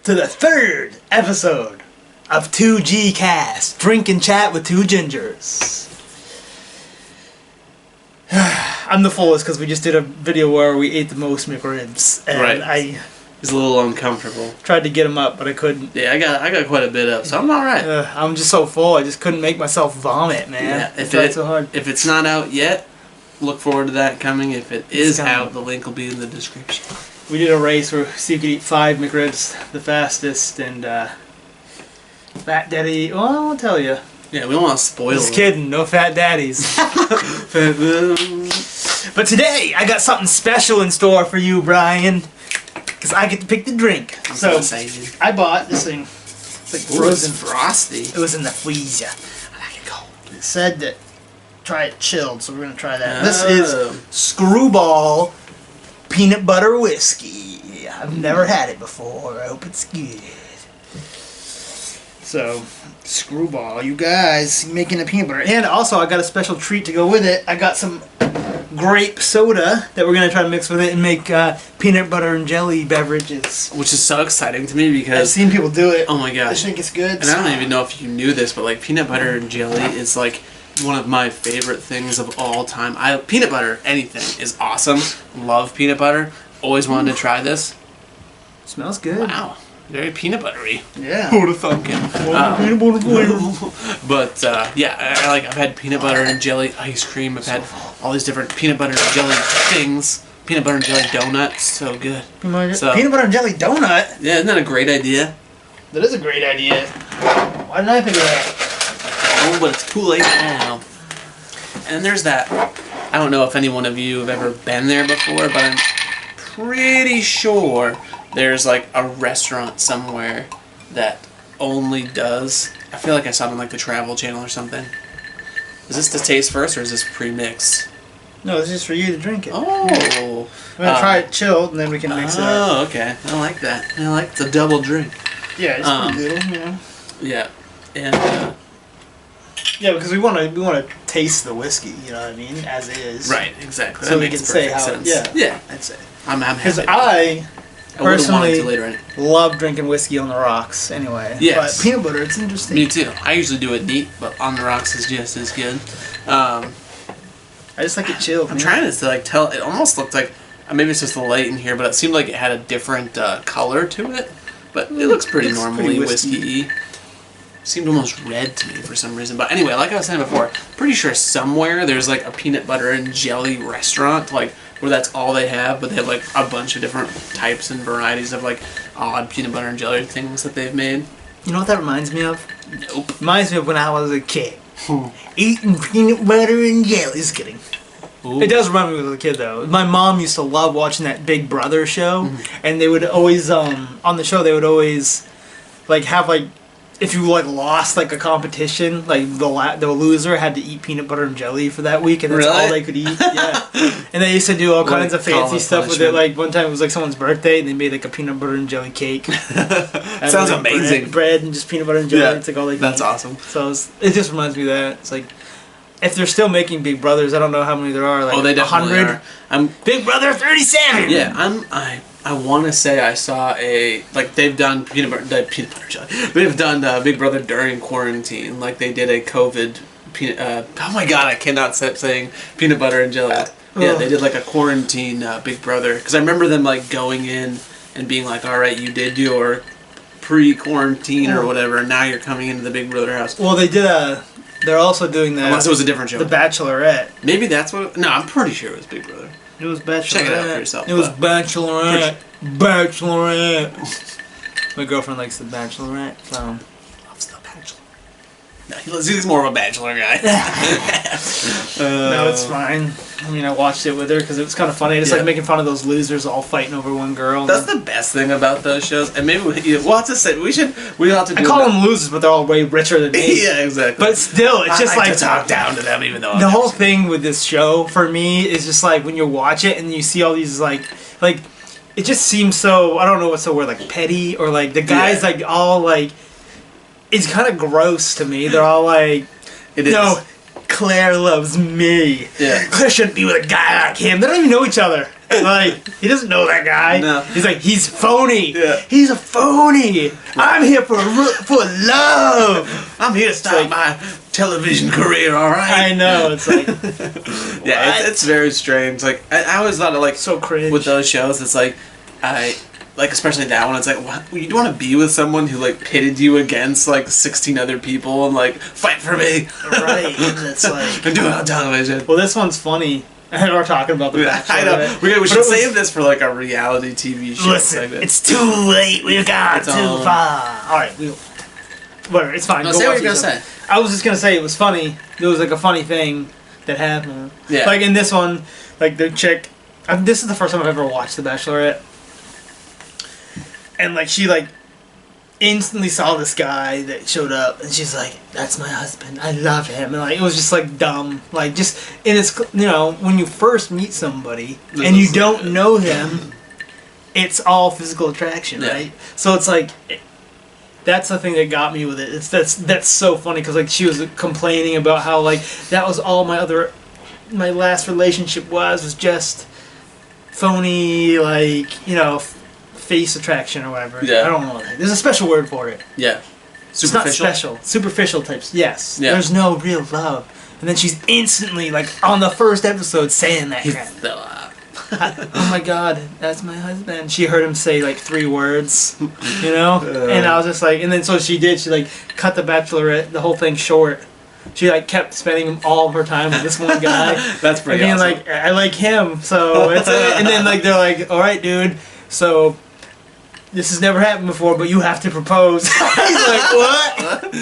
to the third episode of 2G Cast, Drink and Chat with Two Gingers. I'm the fullest because we just did a video where we ate the most McRibs, and right. I was a little uncomfortable. Tried to get them up, but I couldn't. Yeah, I got quite a bit up, so I'm all right. I'm just so full, I just couldn't make myself vomit, man. Yeah, I tried so hard. If it's not out yet, look forward to that coming. If it is out, the link will be in the description. We did a race where so you could eat 5 McRibs the fastest, and Fat Daddy, well, I'll tell you. Yeah, we don't want to spoil it. Just kidding, no Fat Daddies. But today, I got something special in store for you, Brian. Because I get to pick the drink. I'm so excited. I bought this thing. It's like frozen. Frosty. It was in the freezer. I like it cold. It said that try it chilled, so we're going to try that. Oh. This is Screwball peanut butter whiskey. I've never had it before. I hope it's good. So, Screwball, you guys making a peanut butter. And also, I got a special treat to go with it. I got some grape soda that we're going to try to mix with it and make peanut butter and jelly beverages. Which is so exciting to me because I've seen people do it. Oh my gosh. I think it's good. And I don't even know if you knew this, but like peanut butter and jelly is like one of my favorite things of all time. Peanut butter, anything, is awesome. Love peanut butter. Always wanted to try this. Smells good. Wow. Very peanut buttery. Yeah. Who'd have thunk it? Peanut butter flavor. But yeah, I've had peanut butter and jelly ice cream. I've had all these different peanut butter and jelly things. Peanut butter and jelly donuts. So good. Peanut butter and jelly donut? Yeah, isn't that a great idea? That is a great idea. Why didn't I think of that? Oh, but it's too late now. And there's that. I don't know if any one of you have ever been there before, but I'm pretty sure there's like a restaurant somewhere that only does. I feel like I saw it on like the Travel Channel or something. Is this the taste first or is this pre-mixed? No, it's just for you to drink it. Oh. We're going to try it chilled and then we can mix it up. Oh, okay. I like that. I like the double drink. Yeah, it's pretty good, you know. Yeah. And yeah, because we want to taste the whiskey, you know what I mean, as is. Right, exactly. So that we can say how sense. Yeah, I'd say. I'm happy. Because I personally later love drinking whiskey on the rocks anyway. Yes. But peanut butter, it's interesting. Me too. I usually do it neat, but on the rocks is just as good. I just like it chilled. I'm trying to like tell. It almost looked like maybe it's just the light in here, but it seemed like it had a different color to it. But it looks pretty normally whiskey-y. Seemed almost red to me for some reason. But anyway, like I was saying before, pretty sure somewhere there's like a peanut butter and jelly restaurant, like where that's all they have, but they have like a bunch of different types and varieties of like odd peanut butter and jelly things that they've made. You know what that reminds me of? Nope. Reminds me of when I was a kid. Eating peanut butter and jelly. Just kidding. Ooh. It does remind me of a kid though. My mom used to love watching that Big Brother show, and they would always on the show they would always like have like if you like lost like a competition, like the loser had to eat peanut butter and jelly for that week, and that's all they could eat. Yeah, and they used to do all kinds of fancy stuff with it. Like one time it was like someone's birthday, and they made like a peanut butter and jelly cake. Sounds like amazing. Bread and just peanut butter and jelly. Yeah, it's like all they can That's eat. Awesome. So it just reminds me of that. It's like if they're still making Big Brothers, I don't know how many there are. Like they definitely 100. are. Big Brother 37. Yeah, I want to say I saw they've done peanut butter jelly. They've done Big Brother during quarantine. Like they did a COVID oh my god, I cannot stop saying peanut butter and jelly. Yeah, they did like a quarantine Big Brother. Because I remember them like going in and being like, all right, you did your pre-quarantine or whatever, and now you're coming into the Big Brother house. Well, they did they're also doing that. Unless it was a different show. The Bachelorette. Maybe that's what. No, I'm pretty sure it was Big Brother. It was Bachelorette. Check it out for yourself. It was Bachelorette. Bachelorette. My girlfriend likes the Bachelorette, so. Loves the Bachelor. No, he's more of a Bachelor guy. No, it's fine. I mean, I watched it with her because it was kind of funny. It's like making fun of those losers all fighting over one girl. That's the best thing about those shows. And maybe we'll have to say we'll have to do. I call them losers, but they're all way richer than me. Yeah, exactly. But still, it's just like to talk down to them, even though the whole thing with this show for me is just like when you watch it and you see all these like it just seems so, I don't know what's the word, like petty, or like the guys like all like, it's kind of gross to me. They're all like, no, Claire loves me. Yeah. Claire shouldn't be with a guy like him. They don't even know each other. Like, he doesn't know that guy. No. He's like, he's phony. Yeah. He's a phony. I'm here for love. I'm here to start my television career, alright? I know. It's like, yeah, it's very strange. Like, I always thought of, like, so cringe. with those shows, it's like, like, especially that one, it's like, what? You want to be with someone who, like, pitted you against, like, 16 other people and, like, fight for me. Right. And it's like, and do it on television. well, this one's funny. And we're talking about the Bachelor. I know. We should save this for, like, a reality TV show. Listen, it's too late. We've gone too far. All right, whatever. It's fine. No, Go say what watch you're gonna yourself. say. I was just gonna say it was funny. There was like a funny thing that happened. Yeah. Like in this one, like the chick. This is the first time I've ever watched The Bachelorette, and like she like instantly saw this guy that showed up, and she's like, "That's my husband. I love him." And like it was just like dumb, like just and it's when you first meet somebody and you don't know them, it's all physical attraction, right? So it's like. That's the thing that got me with it. That's so funny because like she was complaining about how like that was all my last relationship was just phony, like face attraction or whatever. Yeah. I don't know. There's a special word for it. Yeah. It's not special. Superficial types. Yes. Yeah. There's no real love. And then she's instantly like on the first episode saying that crap. Oh my god, that's my husband. She heard him say like 3 words, and I was just like, and then so she like cut the Bachelorette, the whole thing short. She like kept spending all of her time with this one guy. That's pretty and awesome. Like, I like him, so it's and then like they're like, all right, dude, so this has never happened before, but you have to propose. He's like, what?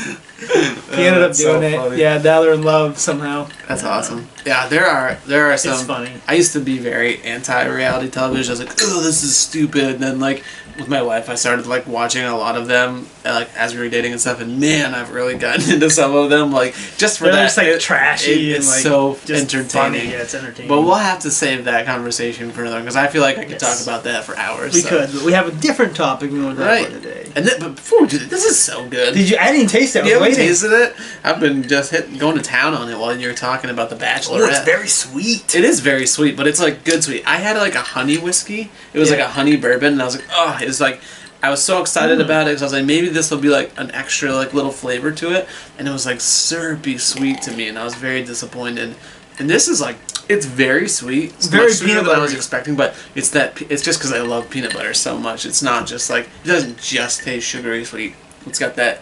He ended up doing it. Funny. Yeah, now they're in love somehow. That's awesome. Yeah, there are some. It's funny. I used to be very anti-reality television. I was like, oh, this is stupid. And then like with my wife, I started like watching a lot of them, like as we were dating and stuff. And man, I've really gotten into some of them. Like just for They're just like trashy. It's and, like, so just entertaining. Funny. Yeah, it's entertaining. But we'll have to save that conversation for another because I feel like I could talk about that for hours. We could, but we have a different topic we want to talk about today. And but before we do this is so good. Did you? I didn't taste it. You haven't tasted it? I've been just going to town on it while you were talking about the Bachelorette. Oh, it's very sweet. It is very sweet, but it's like good sweet. I had like a honey whiskey. It was like a honey bourbon, and I was like, oh, it was like. I was so excited about it because I was like, maybe this will be like an extra like little flavor to it, and it was like syrupy sweet to me, and I was very disappointed. And this is like, it's very sweet. It's very much sweeter peanut than I butter. was expecting, but it's just because I love peanut butter so much. It's not just like it doesn't just taste sugary sweet. It's got that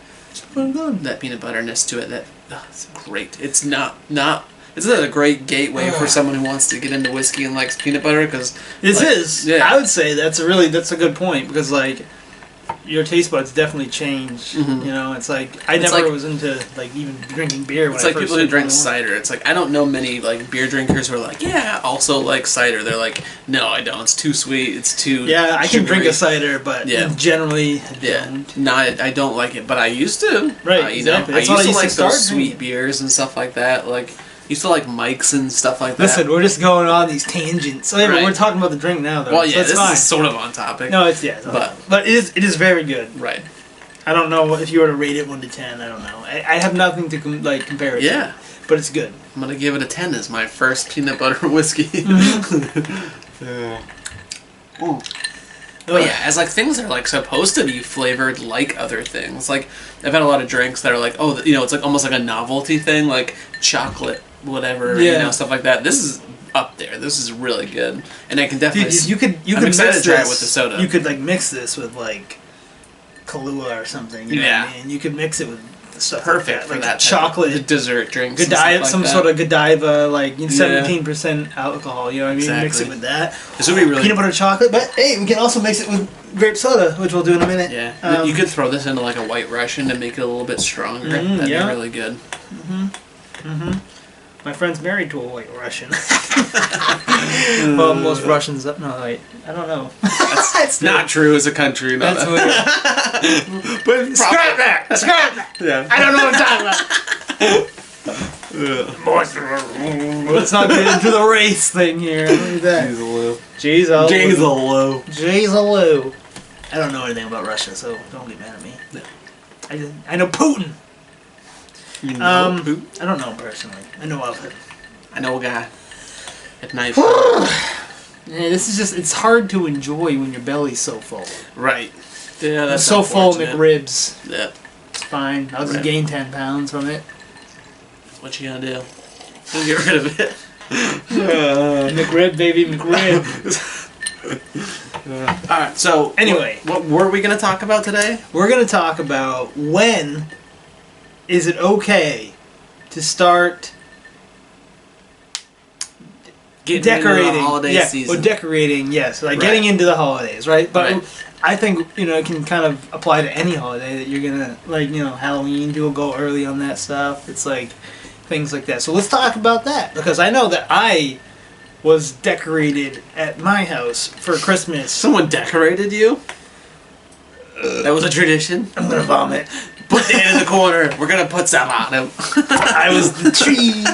peanut butterness to it. It's great. It's not. It's a great gateway for someone who wants to get into whiskey and likes peanut butter because this is. Yeah. I would say that's a good point because like. Your taste buds definitely change. Mm-hmm. It's like I never was into like even drinking beer. It's like people who drink cider. It's like I don't know many like beer drinkers who are like, yeah, I also like cider. They're like, no, I don't. It's too sweet. It's too I can drink a cider, but generally don't. No, I don't like it, but I used to. Right, exactly. I used to like those sweet beers and stuff like that. Like. Used to like Mike's and stuff like that. Listen, we're just going on these tangents. So we're talking about the drink now, though. Well, yeah, so this fine. is sort of on topic. No, it's but it is very good. Right. I don't know if you were to rate it 1 to 10. I don't know. I have nothing to compare it to. But it's good. I'm gonna give it a 10 as my first peanut butter whiskey. But yeah, as like things that are like supposed to be flavored like other things. Like I've had a lot of drinks that are like, oh, it's like almost like a novelty thing, like chocolate, whatever, stuff like that. This is up there. This is really good, and I can definitely. Dude, you could I'm excited mix to try this it with the soda. You could like mix this with like Kahlua or something. You know what I mean? You could mix it with stuff perfect like for that chocolate dessert drinks. Godiva, like some that. sort of Godiva, like 17% alcohol. You know what I mean? Exactly. Mix it with that. This would be really peanut butter chocolate. But hey, we can also mix it with grape soda, which we'll do in a minute. Yeah, you could throw this into like a White Russian to make it a little bit stronger. That'd be really good. My friend's married to a White Russian. Well, most Russians. No, wait, I don't know. That's not true as a country. No. That's weird. But scrap that. Scrap that. Yeah. I don't know what I'm talking about. Let's not get into the race thing here. Look at that. Jeez-a-loo. I don't know anything about Russia, so don't get mad at me. No. I know Putin. You know Putin? I don't know him personally. I know of him. I know a guy. At night. Yeah, this is just—it's hard to enjoy when your belly's so full. Right. Yeah, that's so full of McRibs. Yeah. It's fine. I'll just gain 10 pounds from it. What you gonna do? Get rid of it. McRib, baby, McRib. Alright, so anyway, what were we going to talk about today? We're going to talk about when is it okay to start decorating into the holiday season. Well, decorating, yes, like getting into the holidays, right? But I think, it can kind of apply to any holiday that you're going to, like, Halloween, people go early on that stuff. It's like things like that. So let's talk about that, because I know that I was decorated at my house for Christmas. Someone decorated you? That was a tradition? I'm gonna vomit. Put Dan in the corner. We're gonna put some on him. I was the tree.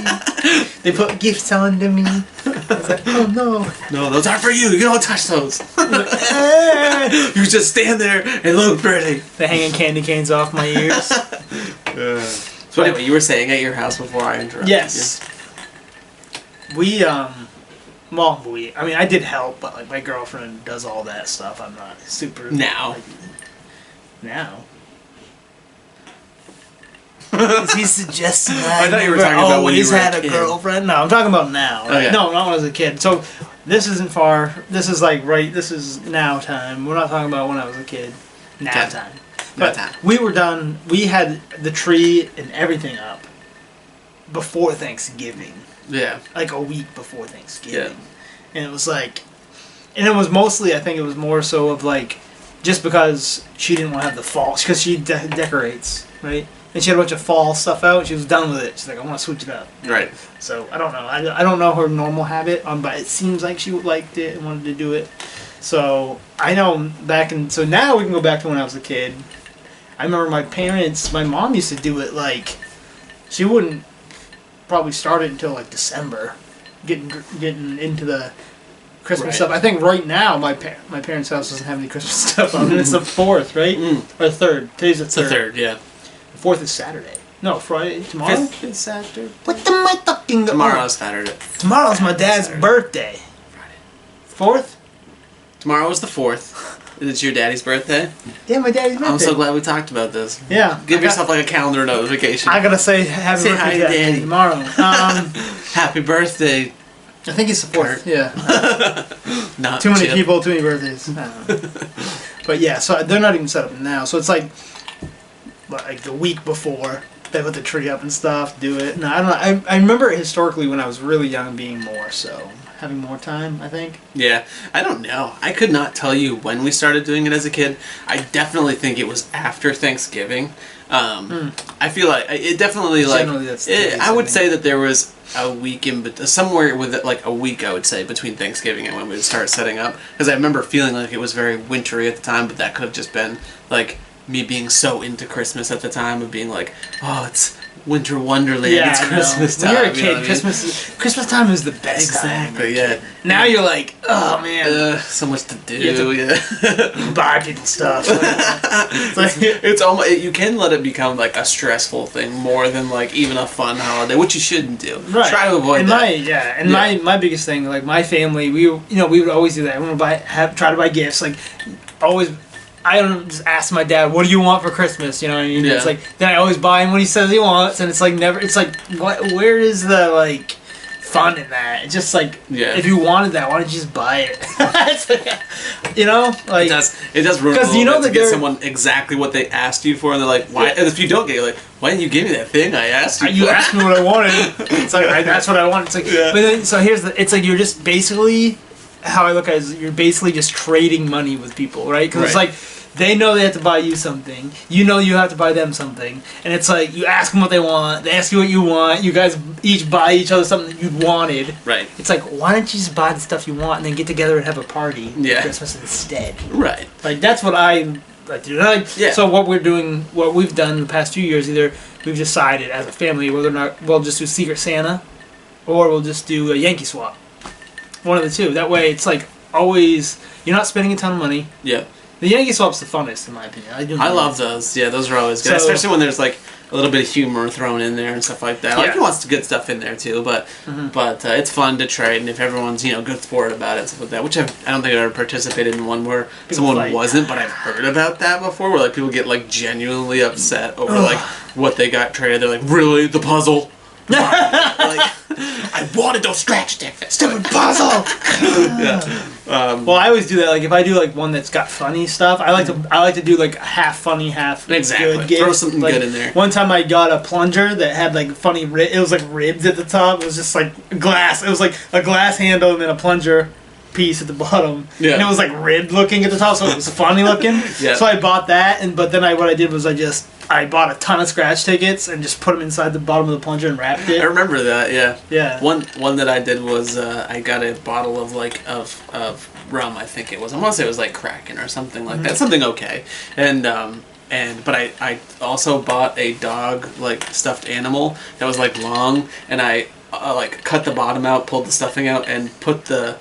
They put gifts onto me. I was like, oh no. No, those aren't for you. You don't touch those. You just stand there and look pretty. They're hanging candy canes off my ears. So anyway, you were saying at your house before I interrupted you. Yes. I did help, but like my girlfriend does all that stuff. I'm not super... Now. Now? Is he suggesting that I thought you were talking about when you were had a a kid. girlfriend? No, I'm talking about now. Right? Okay. No, not when I was a kid. So this isn't far. This is this is now time. We're not talking about when I was a kid. Now time. But we were done. We had the tree and everything up before Thanksgiving. Yeah. Like a week before Thanksgiving. Yeah. And it was like... And it was mostly, I think it was more so of like... Just because she didn't want to have the fall... Because she decorates, right? And she had a bunch of fall stuff out. She was done with it. She's like, I want to switch it up. Right. So, I don't know. I don't know her normal habit, but it seems like she liked it and wanted to do it. So, I know So now we can go back to when I was a kid. I remember my mom used to do it like... She wouldn't probably start it until like December. Getting into the Christmas stuff. I think right now my parents' house doesn't have any Christmas stuff on it. It's the 4th, right? Or the 3rd. Today's the 3rd. It's the 3rd, yeah. The 4th is Saturday. No, Friday. Tomorrow? 5th is Saturday. What am I talking about? Tomorrow's Saturday. Tomorrow's my dad's birthday. Friday. 4th? Tomorrow is the 4th. Is it your daddy's birthday? Yeah, my daddy's birthday. I'm so glad we talked about this. Yeah. Give yourself like a calendar notification. I gotta say happy birthday hi to Daddy tomorrow. Happy birthday. I think it's the 4th. Yeah. Not too many Chip. people, too many birthdays. I don't know. But yeah, so they're not even set up now. So it's like the week before they put the tree up and stuff, do it. No, I don't know. I remember historically when I was really young being more so. Having more time, I think. Yeah, I don't know. I could not tell you when we started doing it as a kid. I definitely think it was after Thanksgiving. I feel like it definitely generally that's the case, I would say that there was a week somewhere with like a week, I would say, between Thanksgiving and when we would start setting up, because I remember feeling like it was very wintry at the time, but that could have just been like me being so into Christmas at the time of being like, oh, it's winter wonderland, it's Christmas time. When you're a kid, Christmas time is the best time. Exactly, yeah. Now you're like, oh man, so much to do. Yeah, budget and stuff. It's almost, you can let it become like a stressful thing more than like even a fun holiday, which you shouldn't do. Right. Try to avoid that. My biggest thing, like my family, we would always do that. We would try to buy gifts, like always. I don't just ask my dad, what do you want for Christmas? You know what I mean? Yeah. It's like, then I always buy him what he says he wants, and it's like never, it's like, where is the, like, fun in that? It's just like, if you wanted that, why don't you just buy it? It's like, like. It does ruin it a little bit to get someone exactly what they asked you for, and they're like, why? And if you don't get it, you're like, why didn't you give me that thing I asked you for? You asked me what I wanted. It's like, that's what I want. It's like, but then, so it's like, you're just basically, how I look at it is, you're basically just trading money with people, right? Because it's like, they know they have to buy you something. You know you have to buy them something. And it's like, you ask them what they want. They ask you what you want. You guys each buy each other something that you'd wanted. Right. It's like, why don't you just buy the stuff you want and then get together and have a party for Christmas instead? Right. Like, that's what I like to do. So what we've done the past few years, either we've decided as a family whether or not we'll just do Secret Santa or we'll just do a Yankee Swap. One of the two. That way it's like always, you're not spending a ton of money. Yeah. The Yankee Swap's the funnest, in my opinion. I love those. Yeah, those are always good, especially when there's like a little bit of humor thrown in there and stuff like that. Like, he wants to get stuff in there too, but it's fun to trade, and if everyone's good sport about it and stuff like that, which I don't think I've ever participated in one where someone wasn't, but I've heard about that before, where like people get like genuinely upset over like what they got traded. They're like, really, the puzzle? Like, I wanted those scratch tickets. Stupid puzzle. Well, I always do that. Like if I do like one that's got funny stuff, I like to do like half funny, half good. Throw something good in there. One time I got a plunger that had like funny. It was like ribs at the top. It was just like glass. It was like a glass handle and then a plunger piece at the bottom. Yeah. And it was like ribbed looking at the top, so it was funny looking. Yeah. So I bought that, but then what I did was I bought a ton of scratch tickets and just put them inside the bottom of the plunger and wrapped it. I remember that, yeah. Yeah. One that I did was I got a bottle of of rum, I think it was. I want to say it was like Kraken or something like that. Something okay. But I also bought a dog like stuffed animal that was like long, and I like cut the bottom out, pulled the stuffing out, and put the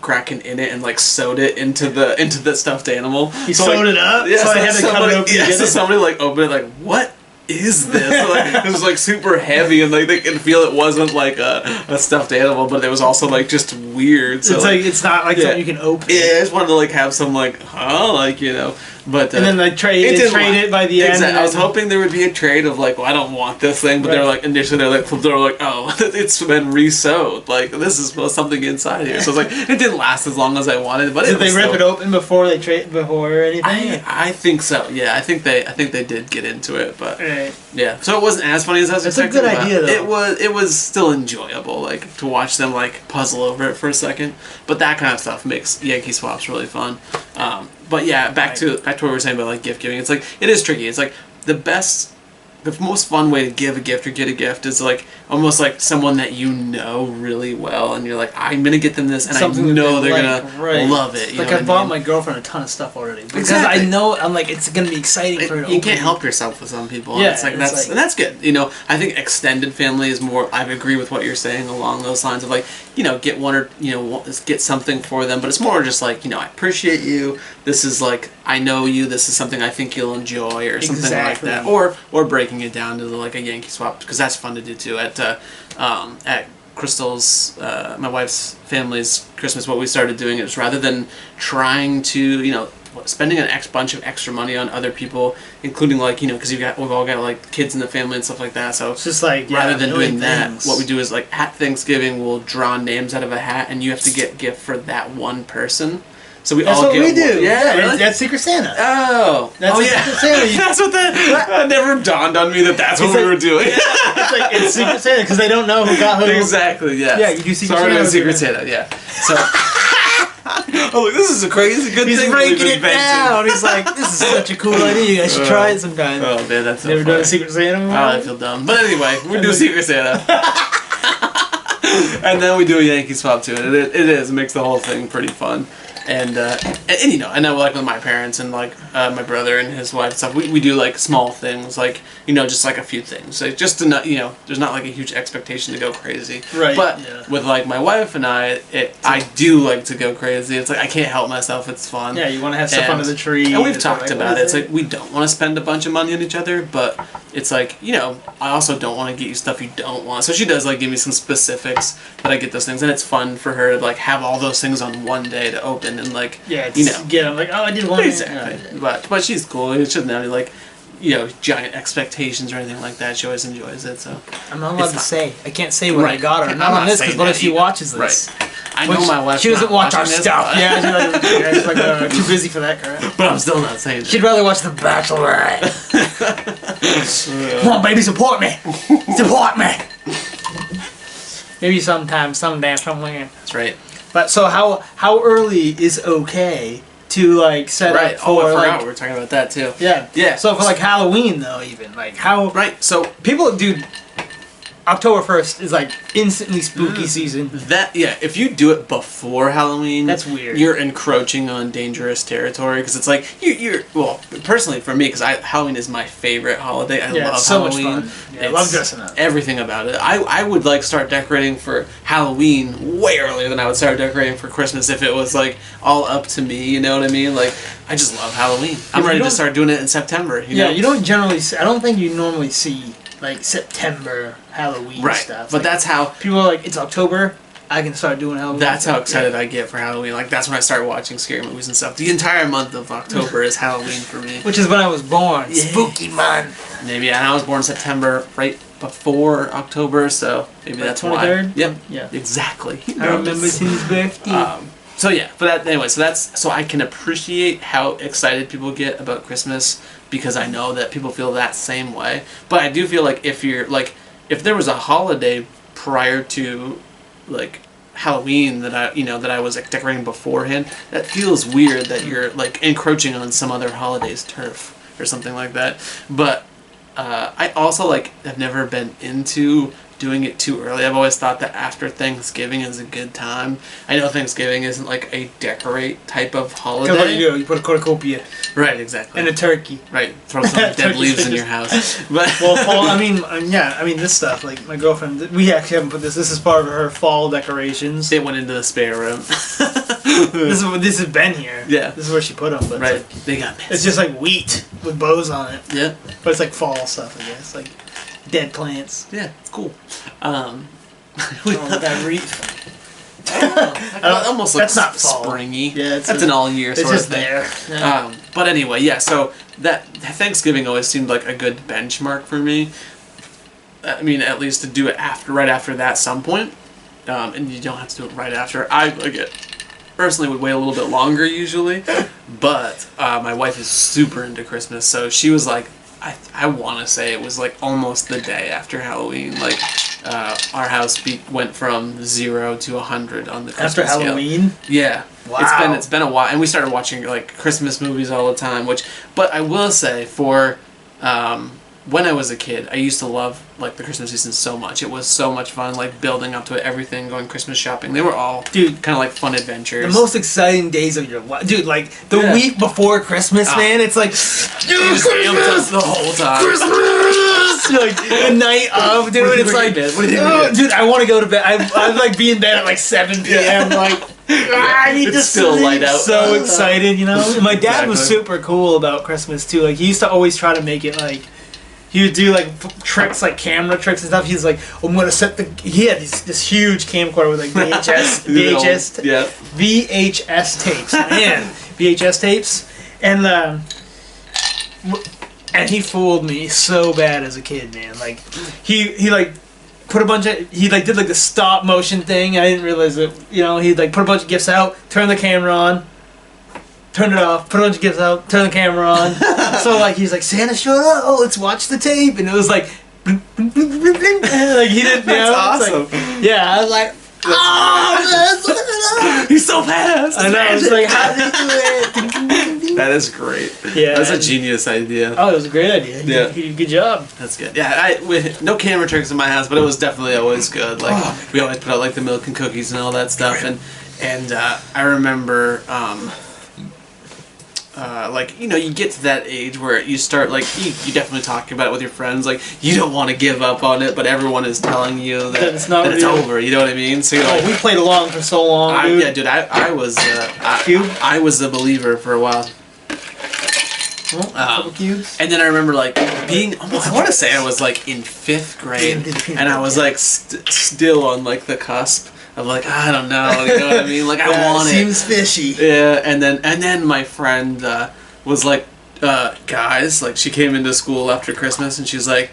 Kraken in it and like sewed it into the stuffed animal. You sewed it up? Yeah, so I had to cut it open to get so somebody like opened it like, what is this? So, like, it was like super heavy, and like they could feel it wasn't like a stuffed animal, but it was also like just weird. So it's like it's not like something you can open. Yeah, I just wanted to like have some like but and then they trade it by the end. Exactly. I was hoping there would be a trade of like, well, I don't want this thing, but they're like initially they're like, oh, it's been re-sewed. Like this is something inside here. So it's like it didn't last as long as I wanted. But did they rip it open before they before anything? I think so. Yeah, I think they did get into it, but yeah. So it wasn't as funny as I was expecting. It's a good idea though. It was still enjoyable, like to watch them like puzzle over it for a second. But that kind of stuff makes Yankee Swaps really fun. But yeah, back to what we were saying about like gift giving. It's like it is tricky. It's like the most fun way to give a gift or get a gift is like almost like someone that you know really well, and you're like, I'm gonna get them this, and something I know they're gonna love it. Like I bought my girlfriend a ton of stuff already because I know I'm like it's gonna be exciting for her. You can't help yourself with some people. Yeah, and that's good. I think extended family is more. I agree with what you're saying along those lines of like get one or get something for them, but it's more just like I appreciate you. This is like I know you. This is something I think you'll enjoy or something like that, or breaking it down to like a Yankee Swap because that's fun to do too. At Crystal's, my wife's family's Christmas, what we started doing is rather than trying to spending an bunch of extra money on other people, including like because we've all got like kids in the family and stuff like that. So it's just like rather than doing that, what we do is like at Thanksgiving we'll draw names out of a hat, and you have to get a gift for that one person. So that's what we do. Yeah, really? That's Secret Santa. Oh, Secret Santa. That's what that never dawned on me that's what we were doing. It's Secret Santa because they don't know who got who. Exactly. Yeah. Yeah, you do Secret Santa. Secret Santa. Yeah. So. Oh, look, this is a crazy good thing. He's breaking it down. He's like, this is such a cool idea. I should try it sometime. Oh man, that's so never done a Secret Santa before? Oh, I feel dumb. But anyway, we do Secret Santa. And then we do a Yankee Swap to it. It makes the whole thing pretty fun. And I know like with my parents and like my brother and his wife and stuff, we do like small things like just like a few things, like just to not there's not like a huge expectation to go crazy. Right. But with like my wife and I do like to go crazy. It's like I can't help myself. It's fun. Yeah, you want to have stuff under the tree. And we've talked about it. It's like we don't want to spend a bunch of money on each other, but it's like I also don't want to get you stuff you don't want. So she does like give me some specifics that I get those things, and it's fun for her to like have all those things on one day to open. And like get them like I did one exactly, but she's cool. It shouldn't have like giant expectations or anything like that. She always enjoys it. So I'm not allowed to say. I can't say what I got her. Not on this because what if she watches this? Right. I know my wife. She doesn't watch our stuff. Yeah, she's like too busy for that crap. But I'm still not saying. She'd rather watch The Bachelorette. Come on, baby, support me. Support me. Maybe sometime, someday, somewhere. That's right. But so how early is okay to like set up for I forgot we were talking about that too. Yeah. Yeah. So for like Halloween though, even like how right. So people do October 1st is like instantly spooky season. If you do it before Halloween, that's weird. You're encroaching on dangerous territory because it's like you're well, personally for me, because Halloween is my favorite holiday. I love so Halloween. Much fun. Yeah, I love dressing up. Everything about it. I would like start decorating for Halloween way earlier than I would start decorating for Christmas if it was like all up to me. You know what I mean? Like I just love Halloween. I'm ready to start doing it in September. You know? You don't generally see. I don't think you normally see like September Halloween stuff. But that's how people are like, it's October, I can start doing Halloween. That's how excited I get for Halloween. Like that's when I start watching scary movies and stuff. The entire month of October is Halloween for me. Which is when I was born. Yeah. Spooky month. Maybe, and I was born September, right before October, so maybe that's 23rd? why. Yep. Yeah. Exactly. I remember his birthday. So yeah, but anyway, so I can appreciate how excited people get about Christmas because I know that people feel that same way. But I do feel like if there was a holiday prior to like Halloween that I was like decorating beforehand, that feels weird that you're like encroaching on some other holiday's turf or something like that. But I also like have never been into doing it too early. I've always thought that after Thanksgiving is a good time. I know Thanksgiving isn't like a decorate type of holiday. What do you do? You put a cornucopia. Right, exactly. And a turkey. Right, throw some dead leaves in your house. But well, fall. I mean, this stuff. Like my girlfriend, we actually haven't put this. This is part of her fall decorations. It went into the spare room. This has been here. Yeah, this is where she put them. But right, like, they got missed. It's just like wheat with bows on it. Yeah, but it's like fall stuff. I guess like dead plants. Yeah, it's cool. That wreath. Almost like that's not fall. Springy. Yeah, that's an all year sort of thing. There. Yeah. But anyway, yeah. So that Thanksgiving always seemed like a good benchmark for me. I mean, at least to do it right after that some point, and you don't have to do it right after. I personally would wait a little bit longer usually, but my wife is super into Christmas, so she was like, I want to say it was like almost the day after Halloween. Like our house went from 0 to 100 on the Christmas after Halloween. Scale. Yeah, wow. It's been a while, and we started watching like Christmas movies all the time. But I will say for when I was a kid, I used to love like the Christmas season so much. It was so much fun, like building up to it, everything, going Christmas shopping. They were all kind of like fun adventures. The most exciting days of your life, dude. Like the week before Christmas, man. It's like Christmas the whole time. Christmas, like the night of, dude. It's like, dude, I want to go to bed. I like be in bed at like 7 p.m. Like. I need to still sleep. Light out. So excited, you know. And my dad was super cool about Christmas too. Like he used to always try to make it like. He would do like tricks, like camera tricks and stuff. He's like, I'm gonna set the. He had this huge camcorder with like VHS tapes, man, VHS tapes, and he fooled me so bad as a kid, man. Like he like put a bunch of did like the stop motion thing. I didn't realize that he'd like put a bunch of gifts out, turn the camera on. Turn it off, put a bunch of gifts out, turn the camera on. So like he's like, Santa showed up, oh let's watch the tape, and it was like like he didn't That's awesome. Like, yeah, I was like, oh he's so badass. I know, it's like, how did he do it? That is great. Yeah. That's a genius idea. Oh, it was a great idea. Yeah. Good job. That's good. Yeah, no camera tricks in my house, but it was definitely always good. Like we always put out like the milk and cookies and all that stuff, and I remember you get to that age where you start, like, you definitely talk about it with your friends, like, you don't want to give up on it, but everyone is telling you that it's over, you know what I mean? So you're like, we played along for so long, dude. Yeah, dude, I was a believer for a while. Couple cubes. And then I remember, like, being, I want to say I was, like, in 5th grade, and I was, like, still on, like, the cusp. I'm like, I don't know, you know what I mean? Like, I want it. Seems fishy. Yeah, and then my friend was like, guys, like, she came into school after Christmas, and she's like,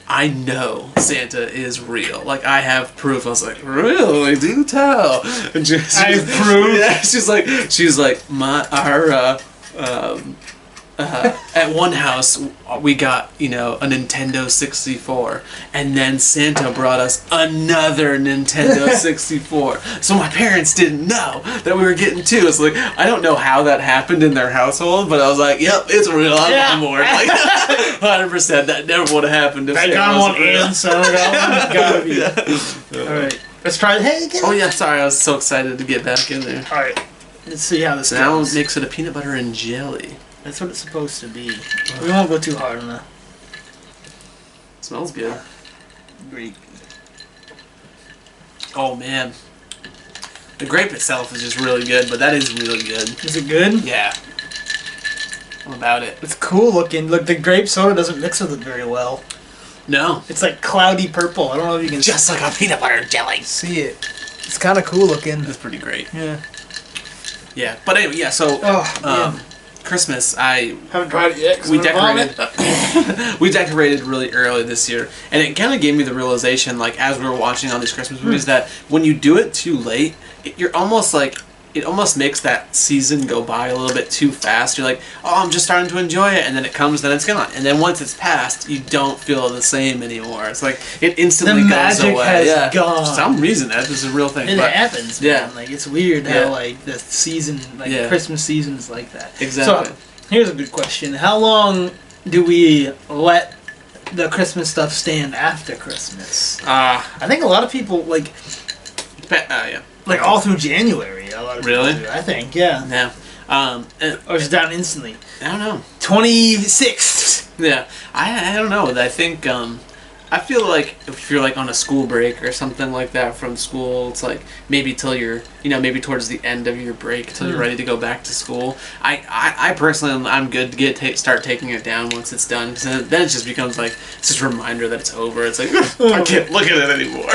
I know Santa is real. Like, I have proof. I was like, really? Do tell. And I have proof? Yeah, she's like, at one house we got, a Nintendo 64, and then Santa brought us another Nintendo 64. So my parents didn't know that we were getting two. It's like, I don't know how that happened in their household, but I was like, yep, it's real. I'm on board. Like, 100%. That never would have happened if I got one and so gotta be. All right, let's try it. Hey, again. Oh yeah, sorry, I was so excited to get back in there. All right, let's see how this Now goes. mix it a peanut butter and jelly. That's what it's supposed to be. We won't go too hard on that. Smells good. Great. Oh man, the grape itself is just really good, but that is really good. Is it good? Yeah. I'm about it. It's cool looking. Look, the grape soda doesn't mix with it very well. No. It's like cloudy purple. I don't know if you can Just like a peanut butter jelly. see it. It's kind of cool looking. That's pretty great. Yeah. Yeah. But anyway, yeah. So, Oh, Christmas, I haven't tried it yet. 'Cause we I'm gonna decorated. vomit. We decorated really early this year, and it kind of gave me the realization, like as we were watching all these Christmas movies, that when you do it too late, you're almost like. It almost makes that season go by a little bit too fast. You're like, oh, I'm just starting to enjoy it, and then it comes, then it's gone. And then once it's passed, you don't feel the same anymore. It's like, it instantly The goes magic away. has gone. For some reason, that is a real thing. It but happens, man. yeah. Like, it's weird Yeah. how, like, the season, like, Yeah. Christmas season's like that. Exactly. So, here's a good question. How long do we let the Christmas stuff stand after Christmas? I think a lot of people, like Yeah. all through January, a lot of Really? people do, I think, yeah. Yeah. Or it's down instantly. I don't know. 26th. Yeah, I don't know. I think I feel like if you're like on a school break or something like that from school, it's like maybe till you're maybe towards the end of your break till you're ready to go back to school. I personally I'm good to start taking it down once it's done, because then it just becomes like it's just a reminder that it's over. It's like I can't look at it anymore.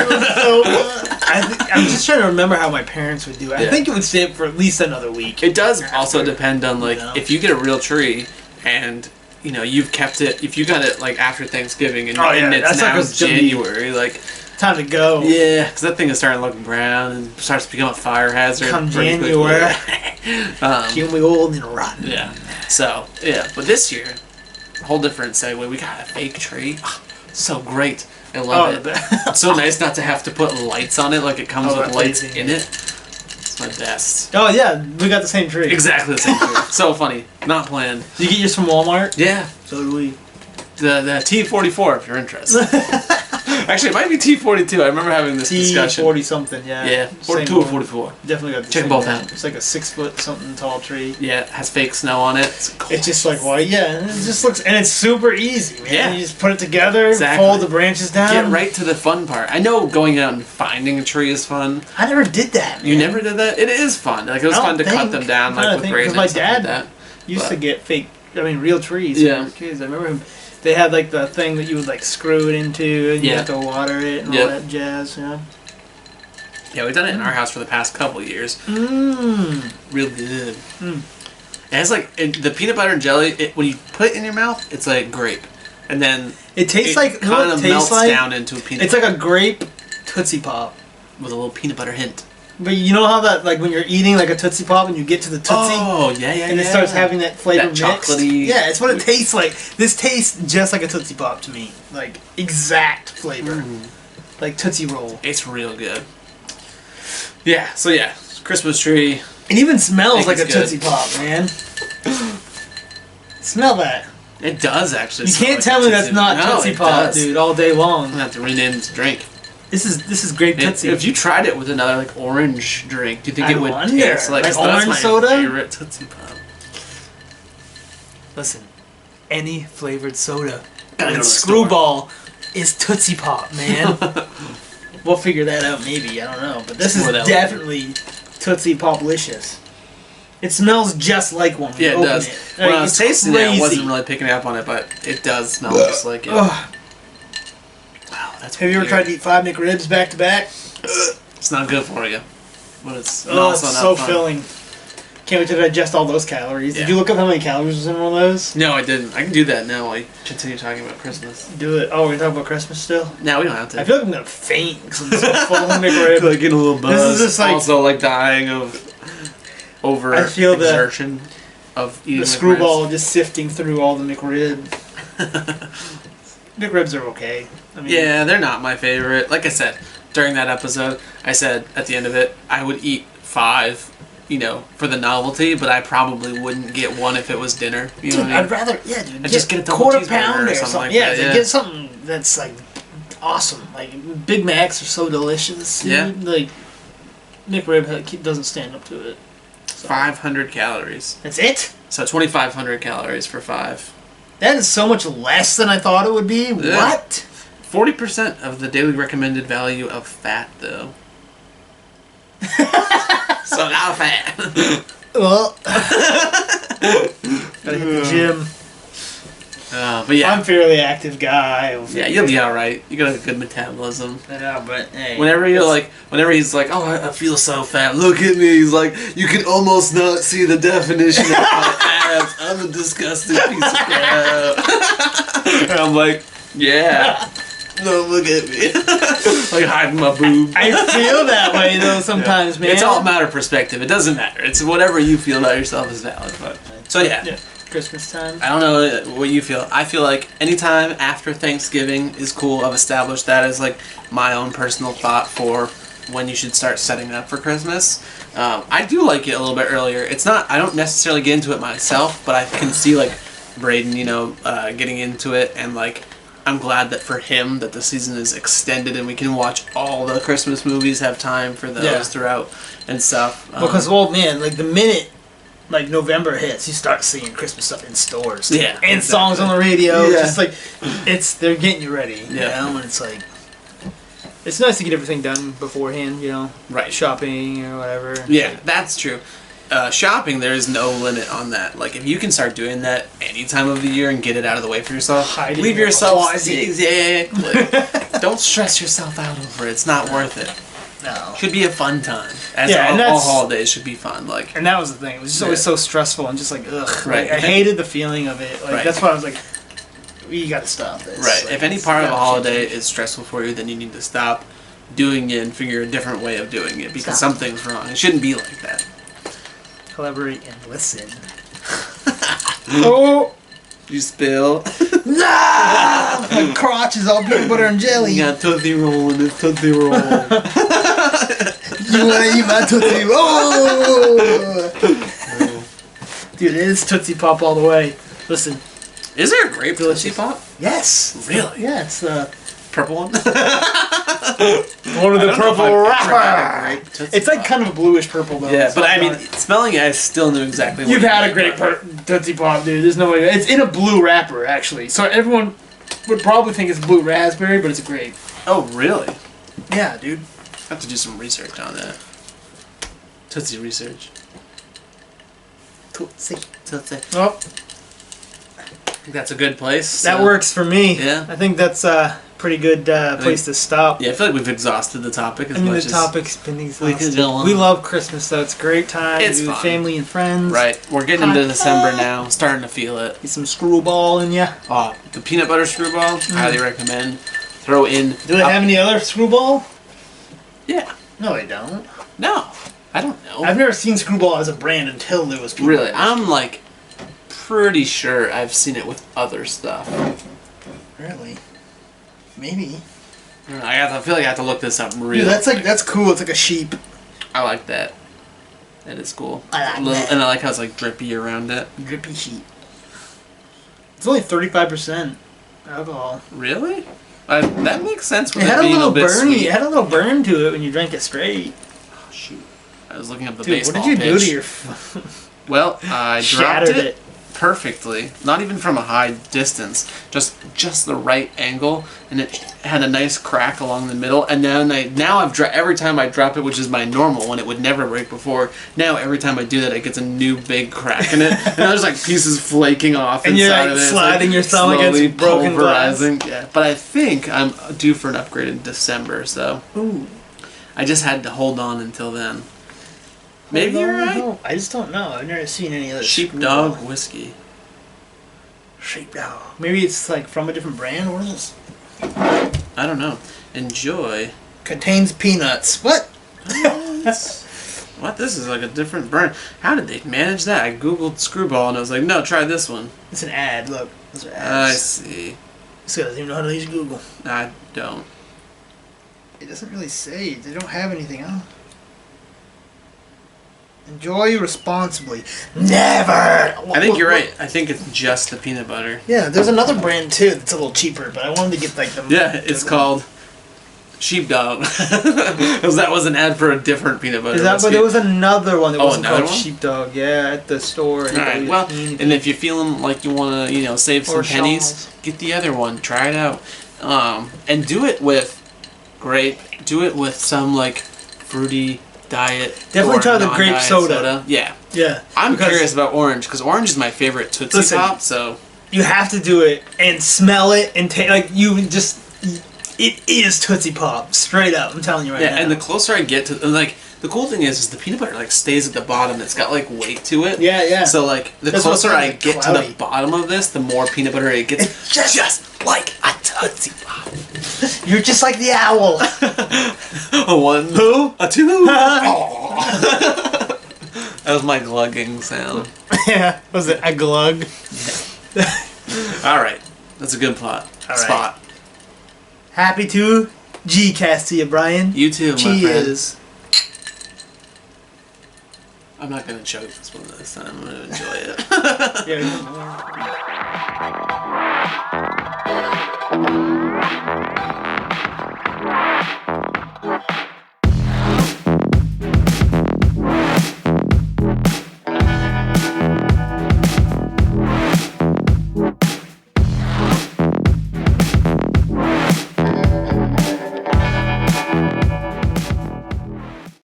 I'm just trying to remember how my parents would do it. I think it would stay for at least another week. It does also depend on like You if you get a real tree and you've kept it, if you got it like after Thanksgiving and, and it's that's now like it's gonna be January, like time to go. yeah, because that thing is starting to look brown and starts to become a fire hazard. Come pretty January. quickly. You'll be old and rotten. Yeah. So yeah, but this year, whole different segue. We got a fake tree. Oh, so great. I love it. It's so nice not to have to put lights on it, like it comes with lights in it. It's my best. Oh yeah, we got the same tree. Exactly the same tree. So funny. Not planned. Did you get yours from Walmart? Yeah. So do we. The T44 if you're interested. Actually, it might be T42. I remember having this discussion. T40 something, yeah. Yeah, 42 or 44. Definitely got the Check same both one. out. It's like a 6-foot something tall tree. Yeah, it has fake snow on it. It's just like white, yeah. And it just looks, and it's super easy, man. Yeah. You just put it together, Exactly. fold the branches down. Get right to the fun part. I know going out and finding a tree is fun. I never did that, man. You never did that? It is fun. Like it was I fun to don't cut think. them down I'm like trying with to think, braids 'cause my and stuff like dad that. used to get real trees Yeah. when we were kids. I remember him. They had like the thing that you would like screw it into, and you Yeah. have to water it and Yeah. all that jazz. Yeah. Yeah, we've done it in our house for the past couple of years. Mmm. Real good. It has like the peanut butter and jelly. When you put it in your mouth, it's like grape, and then It tastes like kind of melts like down into a peanut. it's like a grape Tootsie Pop. with a little peanut butter hint. But you know how that, like, when you're eating like a Tootsie Pop and you get to the Tootsie, Oh yeah, and it starts having that flavor That mixed? chocolatey- Yeah, it's what it tastes like. This tastes just like a Tootsie Pop to me, like exact flavor, like Tootsie Roll. It's real good. Yeah. So yeah, Christmas tree. It even smells like a it's good. Tootsie Pop, man. Smell that. It does actually. You smell can't like tell a me that's not No, Tootsie it Pop, does. dude, all day I'm long. gonna have to rename this drink. This is grape Tootsie. If you tried it with another like orange drink, do you think I it would wonder. taste like? Like so that's orange my soda? favorite Tootsie Pop. Listen, any flavored soda Gotta go with to the store. Screwball is Tootsie Pop, man. We'll figure that out maybe, I don't know. But this is Explore that definitely Tootsie Pop-licious. It smells just like one when you Yeah, it open does. it. When Like, I was it's tasting it, I crazy. wasn't really picking up on it, but it does smell just like it. Ugh. Wow, that's Have you ever weird. tried to eat 5 McRibs back to back? It's not good for you, but it's Oh, also it's not so fun. filling. Can't wait to digest all those calories. Yeah. Did you look up how many calories was in one of those? No, I didn't. I can do that now. I continue talking about Christmas. Do it. Oh, we're talking about Christmas still? No, we don't have to. I feel like I'm gonna faint because I'm so full of McRib. like getting a little buzz. This is just like- also like dying of over I feel the- exertion. of eating the Screwball just sifting through all the McRib. McRibs are okay. I mean, yeah, they're not my favorite. Like I said, during that episode, I said at the end of it, I would eat 5, for the novelty, but I probably wouldn't get one if it was dinner. You know what I mean? I'd rather, dude, just get a double quarter cheeseburger pounder or something like yeah, that. Yeah, get something that's like awesome. Like Big Macs are so delicious. Yeah. Like McRib doesn't stand up to it. So. 500 calories. That's it? So 2,500 calories for 5. That is so much less than I thought it would be. Yeah. What? 40% of the daily recommended value of fat, though. So not fat. Well, gotta hit the gym. But yeah. I'm a fairly active guy. Yeah, you'll be alright. You got a good metabolism. Yeah, but hey. Whenever he's like, oh, I feel so fat, look at me. He's like, you can almost not see the definition of my abs. I'm a disgusting piece of crap. And I'm like, yeah. No, look at me. Like hiding my boob. I feel that way though sometimes, man. It's all a matter of perspective. It doesn't matter. It's whatever you feel about yourself is valid. But so yeah. Christmas time. I don't know what you feel. I feel like anytime after Thanksgiving is cool. I've established that as like my own personal thought for when you should start setting up for Christmas. I do like it a little bit earlier. It's not. I don't necessarily get into it myself, but I can see like Braden, getting into it, and like I'm glad that for him that the season is extended and we can watch all the Christmas movies. Have time for those throughout and stuff. Because like the minute. Like November hits, you start seeing Christmas stuff in stores. Yeah, and exactly. songs on the radio. Yeah. Just like they're getting you ready. Yeah, and it's like it's nice to get everything done beforehand. Right, shopping or whatever. Yeah, that's true. Shopping, there is no limit on that. Like if you can start doing that any time of the year and get it out of the way for yourself, leave yourself exactly. Don't stress yourself out over it. It's not worth it. No. Should be a fun time. All holidays should be fun. And that was the thing. It was just always so stressful and just like, ugh. Right. Like, I hated the feeling of it. Like right. That's why I was like, you gotta stop this. Right. Like, if any part of a holiday is stressful for you, then you need to stop doing it and figure a different way of doing it because something's wrong. It shouldn't be like that. Collaborate and listen. Oh! You spill. Nah! My crotch is all peanut butter and jelly. You got Tootsie Roll in this Tootsie Roll. You wanna eat my Tootsie Roll? Dude, it is Tootsie Pop all the way. Listen. Is there a grape Tootsie Pop? Yes. Really? Yeah, it's the purple one. One of the purple wrapper. It's like kind of a bluish purple though. Yeah, but I mean, smelling it, I still knew exactly what you've had a great Tootsie Pop, dude. There's no way. It's in a blue wrapper, actually. So everyone would probably think it's blue raspberry, but it's a grape. Oh, really? Yeah, dude. I have to do some research on that. Tootsie research. Tootsie. Oh. I think that's a good place. That works for me. Yeah. I think that's a pretty good place to stop. Yeah, I feel like we've exhausted the topic as much as... the topic's been exhausted. go on. We love Christmas, though. It's a great time. It's with fun. Family and friends. Right. We're getting into December now. Starting to feel it. Get some Screwball in ya. Oh, the peanut butter Screwball, highly recommend. Throw in... Do they have any other Screwball? Yeah. No, they don't. No. I don't know. I've never seen Screwball as a brand until there was peanut Really? butter. I'm like... pretty sure I've seen it with other stuff. Really? Maybe. I feel like I have to look this up really Dude, quick. that's cool. It's like a sheep. I like that. That is cool. I like that. And I like how it's like drippy around it. Drippy sheep. It's only 35% alcohol. Really? That makes sense with It it had a being little a bit burn. sweet. It had a little burn to it when you drank it straight. Oh, shoot. I was looking up the Dude, baseball what did you do pitch. to your... Well, I dropped Shattered it perfectly. Not even from a high distance. Just the right angle, and it had a nice crack along the middle. And now I've every time I drop it, which is my normal when it would never break before. Now every time I do that, it gets a new big crack in it, and there's like pieces flaking off and inside you're of it. sliding your stomach slowly against broken glass. pulverizing. Yeah, but I think I'm due for an upgrade in December, so Ooh. I just had to hold on until then. Maybe you're right. I just don't know. I've never seen any other Sheepdog whiskey. Sheepdog. Maybe it's like from a different brand. What is this? I don't know. Enjoy. Contains peanuts. What? what? This is like a different brand. How did they manage that? I googled Screwball and I was like, no, try this one. It's an ad. Look, those are I ads. see. This guy doesn't even know how to use Google. I don't. It doesn't really say. They don't have anything else. Enjoy responsibly. Never! I think you're right. I think it's just the peanut butter. Yeah, there's another brand too that's a little cheaper, but I wanted to get like the... Yeah, it's called Sheepdog. Because that was an ad for a different peanut butter. Is that, but there was another one that wasn't another called one? Sheepdog. Yeah, at the store. Alright, well, and if you're feeling like you want to, save some pennies, get the other one. Try it out. And do it with grape. Do it with some, like, fruity diet. Definitely or try the grape non-diet soda. Yeah. Yeah. I'm curious about orange, because orange is my favorite Tootsie Pop, so... You have to do it and smell it and take... Like, you just... It is Tootsie Pop. Straight up. I'm telling you right now. Yeah, and the closer I get to... Like, the cool thing is the peanut butter, like, stays at the bottom. It's got, like, weight to it. Yeah, yeah. So, like, the closer I get to the bottom of this, the more peanut butter it gets. It's just like a Tootsie Pop. You're just like the owl. A one. Who? A two. That was my glugging sound. Yeah. Was it a glug? Yeah. All right. That's a good plot. All right. Spot. Happy to G-cast to you, Brian. You too, my friend. Cheers. I'm not going to choke this one this time. I'm going to enjoy it. Yeah.